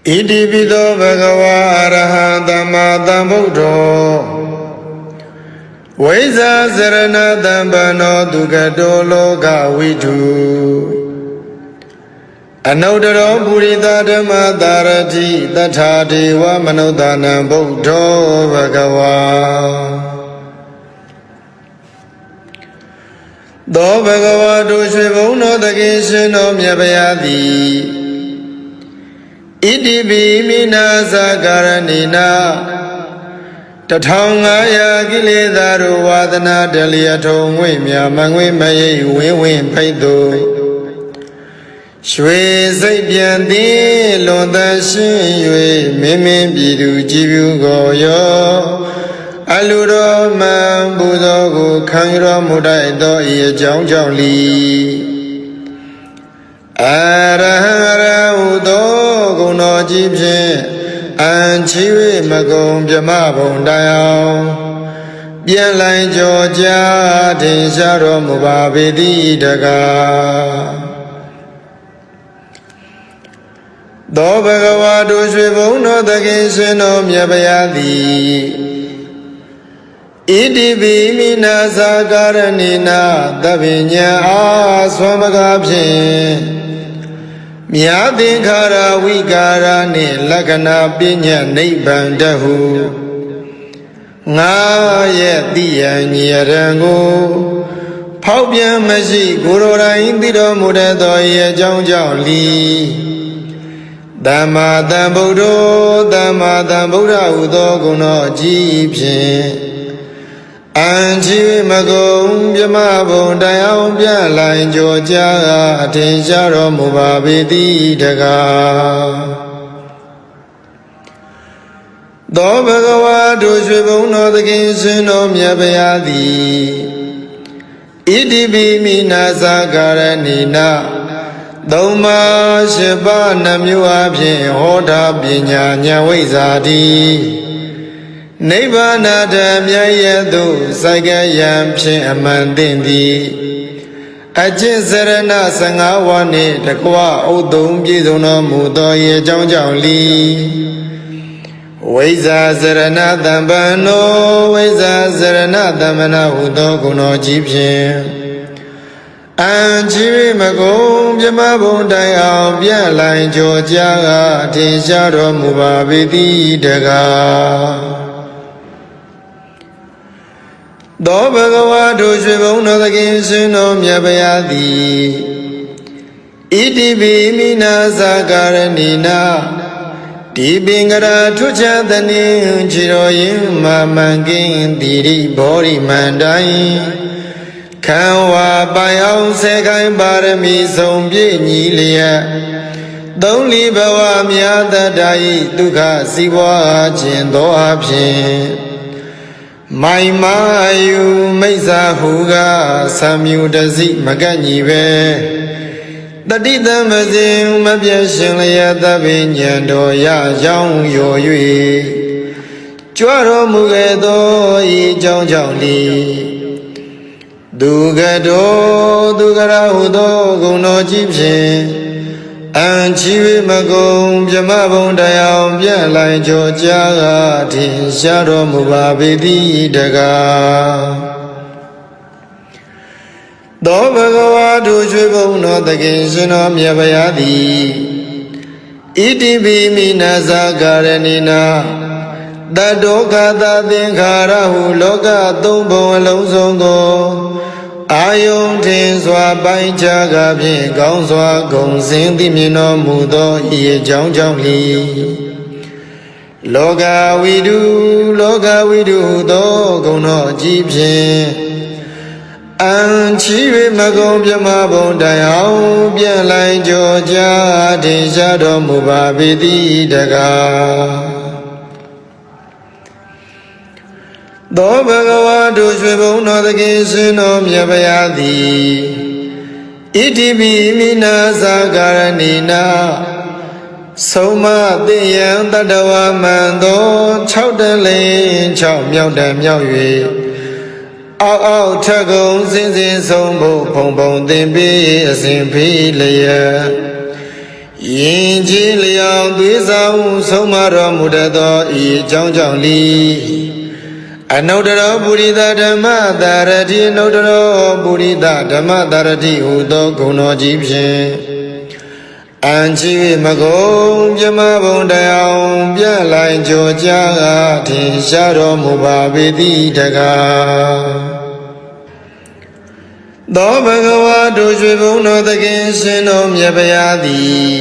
Iti pido bhagava arahanta tambuddho Vaisa sarana tambano dukkado loka vidhu Anuttaro purita dhamma dharati tatha deva manodana buddho bhagava Do bhagava doshe bhuno takeshino myapayati Iti bhimina sakaranina Tathangaya kiletaru vadana daliyato ngwe mangwe maye win paido Shwe saipyanti lonta shin yue mimin pidu jibu goyo Aluro man buddho ko khangro mudai do iye jaung jaung li Arahara udo guno jibshin Anchiwe magong pyama bondayao Bien lai joja tin sharo mubabidi daga Do bhagava doshwe bhuno takeshino myapayati Iti bhimina sakaranina tabinya aswamagabhin Myathinkara vikara ni lakana pinya nibbhandahu Nga ye tiya nyiyarangu Phawpyan mashi gurorain tiro mudato ye jaung jaung li Dhamma tambuddho udo guno jibshin Anchi magong pyama bondayao pyan lai joja atin sharo mubabidi daga Do bhagava doshwe bhuno takeshino myapayati Iti bhimina sakaranina Dhamma shiva namyu abhin hoda pinya nyavaisati Nibbana dhammayadu saikayam pshin amandindi Ajin sarana sangawani takwa udum piduno mudo ye jaung jaung li Vaisa sarana dhammano Vaisa sarana dhammana udo guno jibshin Anchiwe magong pyama bondayao pyan lai joja tin sharo mubabidi daga Do bhagava doshwe bhuno takeshino myapayati Iti bhimina sakaranina Dibingara tuchadani chiroyin mamangin diri bhori mandayin Khanwa bayao sekai parami somphye nyiliya Thongli bhava myatadayi dukha sibwa chinto abhin Maimayu maisa huga samyudasi maganyibe Tatita mazin mapyashin laya tabinyando ya jaung yo yue Chwaro mugedo yi jaung jaung li Dugado dugara udo guno jibshin Anchiwe magong pyama bondayao pyan lai joja tin sharo mubabidi daga Do bhagava doshwe bhuno takeshino myapayati Iti bhimina sakaranina Tadoka tathinkharahu loka thumbon alonsongo Ayong tin swa pai chaga phin kaung swa gong sin ti myin no mu tho ye jaung jaung li Loka vidhu tho gong no ji phin Anchiwe magong pyama bondayao pyan lai joja tin sharo mubabidi daga Do bhagava doshwe bhuno takeshino myapayati Iti bhimina sakaranina Soma tiyang tadawa mando Chau dalin chau myau dan myau yue Ao thakong sin sin song bho phong phong tin pi asin phi laya ရင်ကြီးလျောင်သွေးဆောင်ဆုံးမတော်မူတတ်သောဤအကြောင်းကြောင့်လီအနုတ္တရောပုရိသဓမ္မတာရတိအနုတ္တရောပုရိသဓမ္မတာရတိဟုသောဂုဏ်တော်ကြီးဖြင့်အံချီမကုံပြမဘုံတရားပြလိုက်ကြောကြားထင်ရှားတော်မူပါပေတိတကားသောဘဂဝါတို့ရွှေဘုံတော်သခင်ရှင်တော်မြတ်ဗျာသည်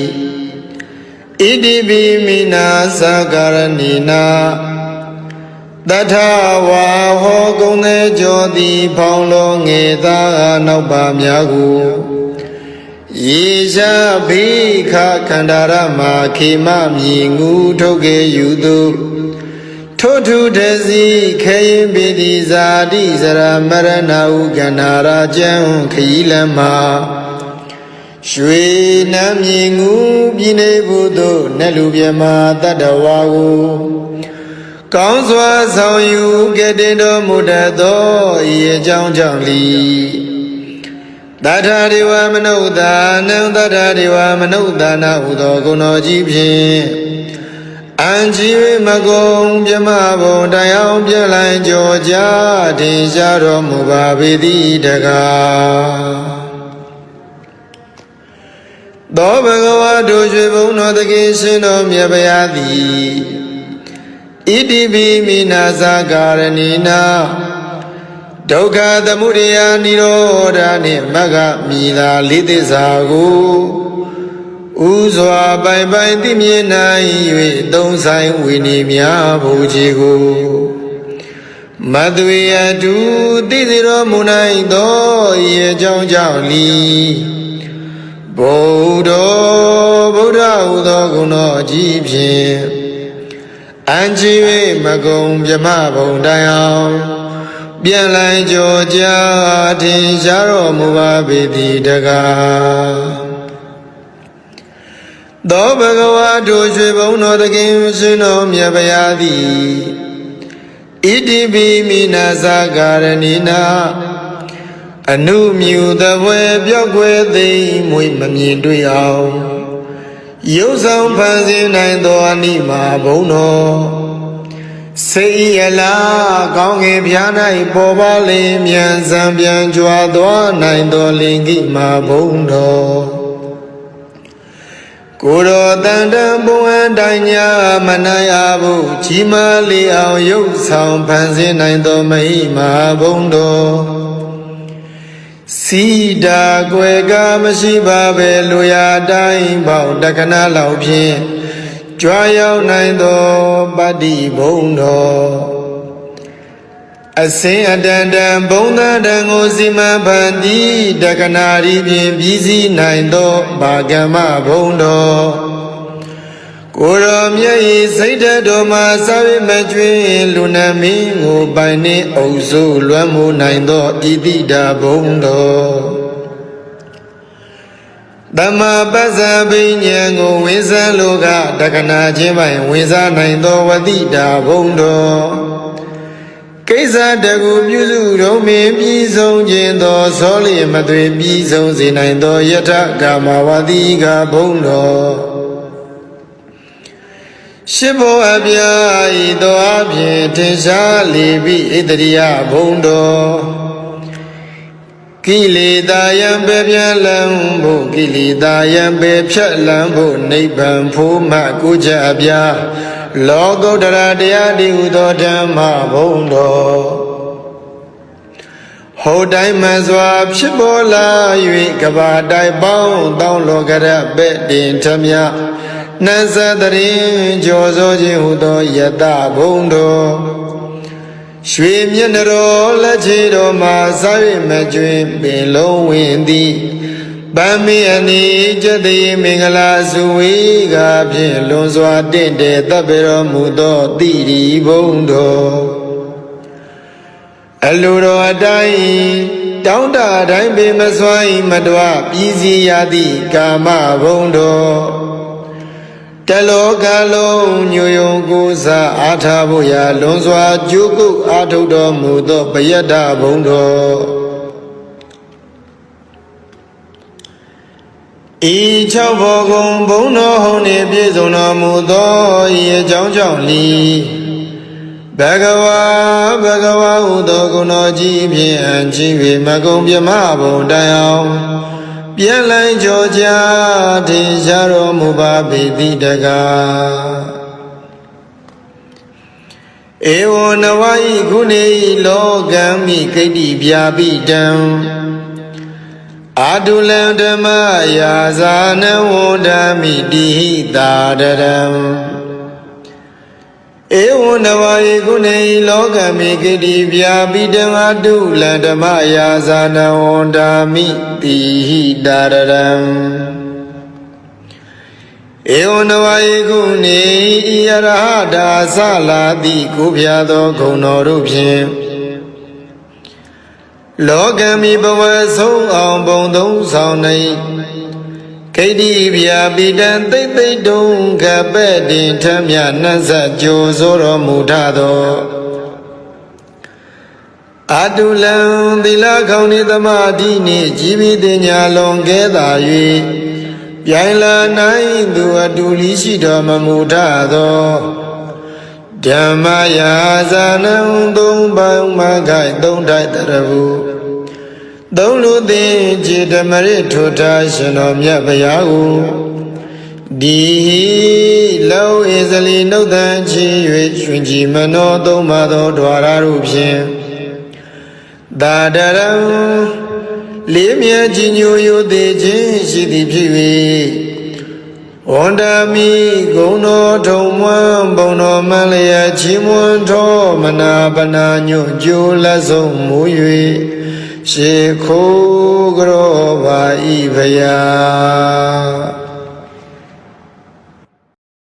ဣတိပိမိနာသကာရဏိနာတထဝါဟောကုံသေးကြောသည်ဖောင်းလုံးငယ်သားနောက်ပါများကိုယေရှာဘိခခန္ဓာရမခေမမြည်ငူထုတ်ကေယူသူထို့ထုတစီခေရင်ပိတိဇာတိစရမရဏဟုကန္နာရာကျံခရီးလမ်းမှာရွှေနမ်းမြည်ငူပြည်နေဘူးသို့နတ်လူပြမတတ္တဝါကိုကောင်းစွာဆောင်ယူကတည်တော်မူတတ်သောဤအကြောင်းကြောင့်လီတထာဒေဝမနုဿာနံတထာဒေဝမနုဿာနာဟုသောဂုဏ်တော်ကြီးဖြင့်အံချီမကုံပြမဘုံတရားပြလိုက်ကြောကြားထင်ရှားတော်မူပါပေသည်တကားသောဘဂဝါတို့ရွှေဘုံတော်သခင်ရှင်တော်မြတ်ဗျာသည်ဣတိပိမိနာသကာရဏိနာဒုက္ခသမုဒယနိရောဓနှင့်မဂ္ဂမိသာလေးသစ္စာကိုဥစွာပိုင်ပိုင်သိမြင်နိုင်၍သုံးဆိုင်ဝိနည်းများဘုရားကိုမသွေအတူသိစေတော်မူနိုင်သောဤအကြောင်းကြောင့်လီဗုဒ္ဓဟူသောဂုဏ်တော်ကြီးဖြင့်အံချီ၍မကုံပြမဘုံတိုင်အောင်ပြန်လိုက်ကြောကြားထင်ရှားတော်မူပါပေသည်တကားသောဘဂဝါတို့ရွှေဘုံတော်သခင်ရှင်တော်မြတ်ဗျာသည်ဣတိပိမိနာသကာရဏိနာအနုမြူသဘွယ်ပြောက်ွယ်သိမ့်မွေမမြင်တွေ့အောင်ရုပ်ဆောင်ဖန်ဆင်းနိုင်သောအနိမာဘုံတော်စေရလားကောင်းငင်ပြား၌ပေါ်ပါလေမြန်စံပြန်ကြွားသွားနိုင်သောလင်္ကိမာဘုံတော်ကိုယ်တော်တန်တန်ဘုံအတိုင်းညာမနိုင်အဖို့ကြီးမားလေအောင်ရုပ်ဆောင်ဖန်ဆင်းနိုင်သောမဟိမာဘုံတော်စီတာကွယ်ကမရှိပါပဲလူရတိုင်းပေါတက္ကနာလောက်ဖြင့်ကြွားရောက်နိုင်သောပတ္တိဘုံတော်အစင်အတန်တန်ဘုံသံတန်ကိုစီမံဖန်တီးတက္ကနာရီဖြင့်ပြည်စည်းနိုင်သောဘာကမ္မဘုံတော်ကိုယ်တော်မြတ်၏စိတ်ဓာတ်တော်မှာစာဝိမကျွင်းလူနာမင်းကိုပိုင်နှင့်အုပ်စုလွမ်းမိုးနိုင်သောဣတိတာဘုံတော်တမ္မာပဇ္ဇဘိညာဉ်ကိုဝိဇံလောကတက္ကနာချင်းပိုင်ဝိဇာနိုင်သောဝတိတာဘုံတော်ကိစ္စတကူပြုစုတော်မင်းပြည်ဆုံးခြင်းသောသောလျမသွေပြည်ဆုံးစေနိုင်သောယထကာမဝတိကဘုံတော်ရှိဘောအပြာဤသောအဖြင့်ထင်ရှားလေပြီဣတရိယဘုံတော်ကိလေသာယံပေပြန်လံဖို့ကိလေသာယံပေဖြတ်လံဖို့နိဗ္ဗာန်ဖို့မှကိုကြအပြာလောကုတ္တရာတရားတည်ဟူသောဓမ္မဘုံတော်ဟောတိုင်းမှန်စွာဖြစ်ပေါ်လာ၍ကဘာတိုင်ပေါင်းတောင်းလောကရပဲ့တင်ထမြနတ်သတရင်ကြောစိုးခြင်းဟူသောယတဘုံတော်ရွှေမျက်နှတော်လက်ချေတော်မှာစား၍မကျွင်ပင်လုံးဝင်သည်ဗမ္မိအနိကျတိမင်္ဂလာစုဝေကဖြင့်လွန်စွာတင့်တယ်တပ်ပေတော်မူသောတိရိဘုံတော်အလိုတော်အတိုင်းတောင်းတတိုင်းပင်မစွမ်းမတွပြည်စည်းရသည့်ကာမဘုံတော်တလောကလုံးညိုယုံကိုစားအားထားဖို့ရာလွန်စွာကြိုးကုပ်အားထုတ်တော်မူသောပယတ္တဘုံတော် ဤ၆ဘောကုံဘုံတော်ဟုံနှင့်ပြည့်စုံတော်မူသောဤအကြောင်းကြောင့်လီဘဂဝါဟုသောဂုဏ်တော်ကြီးဖြင့်အံကြီး၍မကုံပြမဘုံတိုင်အောင်ပြန်လိုက်ကြောကြထင်ရှားတော်မူပါပေသည်တကားဧဝံနဝဤခုနေလောကံမိကိတ္တိဗျာပိတံအာတုလံဓမ္မယာဇာနဝန္ဒမိတိဟိတာတရံဧဝံနဝဤခုနေလောကံမိကိတ္တိဗျာပိတံအာတုလံဓမ္မယာဇာနဝန္ဒမိတိဟိတာတရံဧဝံနဝယေကုနေဤရဟတာသလာတိကိုဖျားသောဂုဏ်တော်တို့ဖြင့်လောကမိဘဝဆုံးအောင်ဘုံသုံးဆောင်နေခိတ္တိဗျာပိတံသိသိတုံကပဲ့တင်ထမြနှံ့ဆက်ကြိုဆိုတော်မူထသောအတုလံသီလခေါင်းနေသမာဓိနှင့်ជីវិတညာလွန်ကဲသာ၍ပြိုင်လာနိုင်သူအတူလီရှိတော်မမူထသောဓမ္မယာဇာနံသုံးပေါင်းမခိုင်သုံးထိုက်တရဘူးသုံးလူသိจิตမရထွထားရှင်တော်မြတ်ဗျာကိုဒီလောဧဇလီနှုတ်တန်ချီ၍ရှင်ကြည်မနောသုံးပါသောဓဝရတို့ဖြင့်သာတရံလေးမြတ်ကြီးညိုယိုသေးခြင်းရှိသည်ဖြစ်၍ဝန္ဒမိဂုဏ်တော်ထုံမွမ်းဘုံတော်မလျက်ချီးမွမ်းတော်မနာပနာညွတ်ကြိုးလက်ဆုံးမူ၍ရှေခိုးကြောပါဤဖရာ